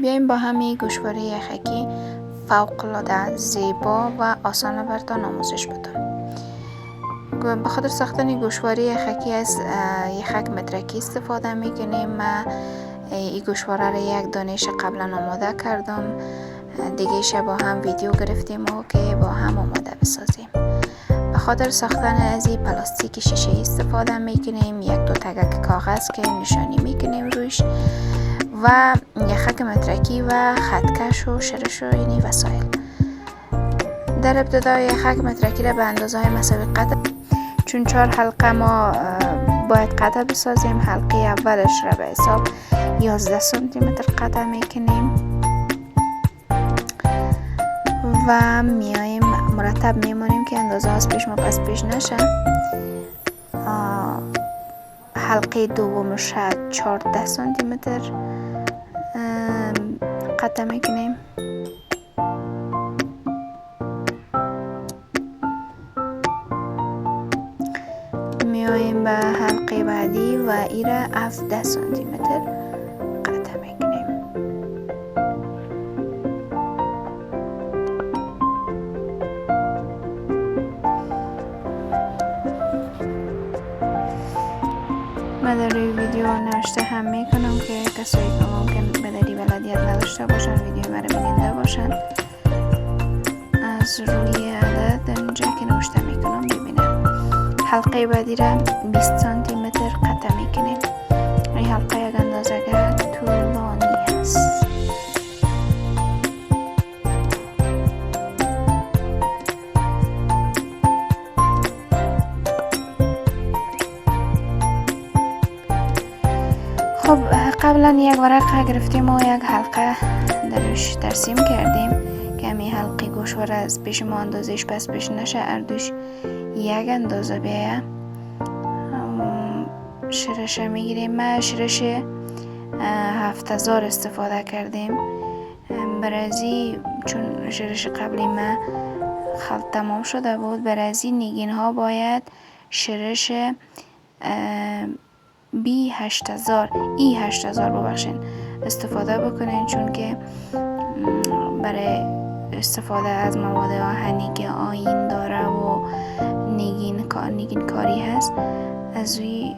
بیایم با همین گوشواره یخکی فوق‌العاده زیبا و آسان براتون آموزش بدم. به خاطر ساختن گوشواره یخکی از یخک مترکی استفاده میکنیم. من این گوشواره را یک دانش قبلا آماده کردم، دیگه شب با هم ویدیو گرفتیم و که با هم آماده بسازیم. به خاطر ساختن از این پلاستیک شیشه استفاده میکنیم، یک دو تگک کاغذ که نشانی میکنیم روش و یخک مترکی و خطکش و شرش و اینی وسایل. در ابتدا یخک مترکی را به اندازه های مساوی قطع، چون 4 حلقه ما باید قطع بسازیم. حلقه اولش را به حساب 11 سانتی متر قطع میکنیم و میایم مرتب میمونیم که اندازه از پیش ما پس پیش نشه. حلقه دومش 14 سانتی متر قطع میکنیم. میایم به حلقه بعدی و این را 17 سانتی متر قطع میکنیم. من در روی ویدیو نوشته هم میکنم که کسایی که ممکن به دری بلدیت نداشته باشن ویدیو مرا بیننده باشن، از روی عدد در اینجا که نوشته میکنم ببینم. حلقه بعدی را 20 سانتی متر قطع میکنیم. این حلقه یک اندازه‌گر طولانی است. خب قبلا یک ورق گرفتیم و یک حلقه درش ترسیم کردیم که همین حلقه گوشواره از پیش ما اندازش پس پیش نشه، اردوش یک اندازه بیایه. شرش میگیریم. ما شرش 7000 استفاده کردیم برازی، چون شرش قبلی ما خلط تمام شده بود. برازی نگین ها باید شرش B8000 ببخشین استفاده بکنین، چون که برای استفاده از مواد آهنی که آیین داره و نگین کاری هست از روی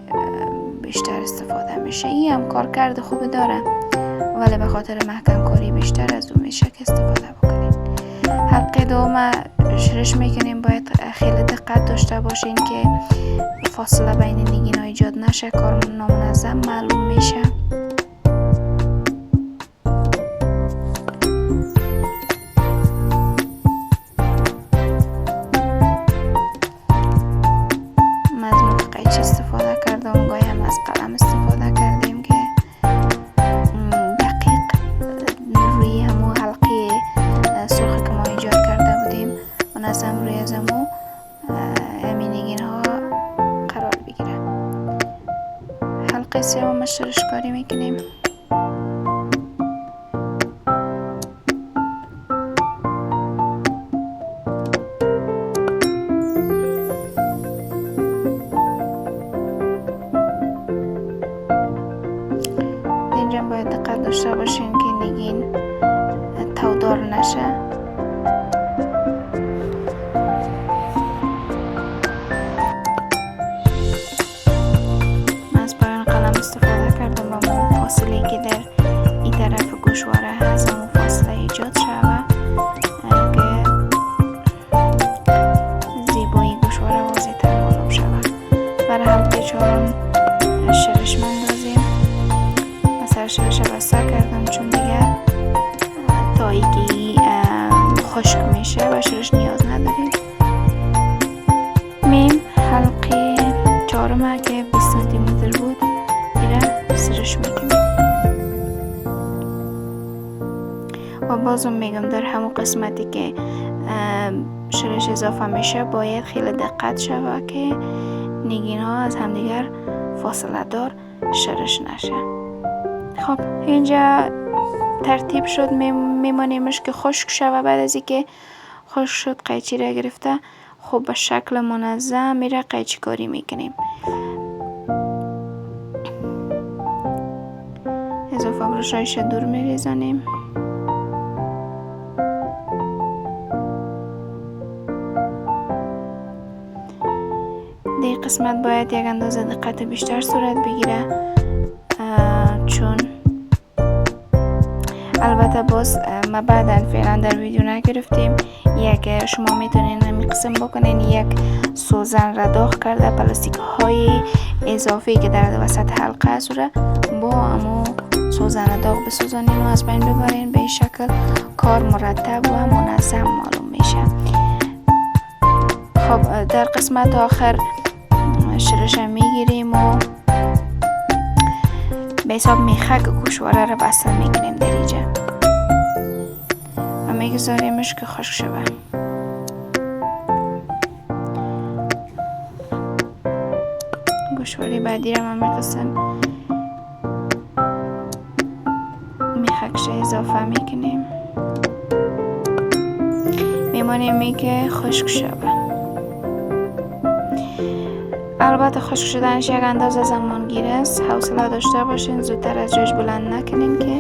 بیشتر استفاده میشه. این هم کارکرد خوب داره ولی به خاطر محکم کاری بیشتر از اون میشه که استفاده بکنین. حلقه دوم شرش میکنیم. باید خیلی دقت داشته باشین که فاصله بین نگین ها ایجاد نشه، کار نامنظم معلوم میشه. استفاده کردم، گاهی هم از قلم استفاده کردیم که دقیق روی همون حلقه سرخی که ما ایجاد کرده بودیم منظم روی از همون همین نگین ها قرار بگیره. حلقه سوم شرش کاری میکنیم. باید دقت داشته باشین که نگین تودار نشه. من از پایان قلم استفاده کردم و همون فاصله که در این طرف گوشواره هست همون فاصله ایجاد شود که زیبایی گوشواره واضح تر معلوم شود. برای حلقه چهارم شرش مندازیم. شرش بسته کردم چون دیگه تایی که خشک میشه و شرش نیاز نداریم. میم حلقه چهارم که 20 سانتی متر بود دیره سرش میکنیم. و بازم میگم در همون قسمتی که شرش اضافه میشه باید خیلی دقت شود که نگین ها از همدیگر فاصله دار شرش نشه. خب اینجا ترتیب شد. میمانیمش که خشک شود. بعد از اینکه خشک شد قیچی را گرفته خب به شکل منظم میره قیچی کاری میکنیم. اضافه برشایش دور میریزانیم. قسمت باید یک اندازه دقت بیشتر صورت بگیره، چون البته باز ما بعدا فعلا در ویدیو نگرفتیم. یک شما میتونین همین قسم بکنین، یک سوزن را داغ کرده پلاستیک های اضافی که در وسط حلقه است را با امو سوزن داغ بسوزانین و از بین ببرین. به این شکل کار مرتب و منظم معلوم میشه. خب در قسمت آخر شرش میگیریم و به حساب میخک گوشواره را بسته میکنیم در اینجا و میگذاریمش که خشک شوه. گوشواره بعدی را من میقسم میخکش اضافه میکنیم، میمانیم که خشک شوه. البته خشک شدنش یک اندازه زمان گیر است، حوصله داشته باشین، زودتر از جوش بلند نکنین که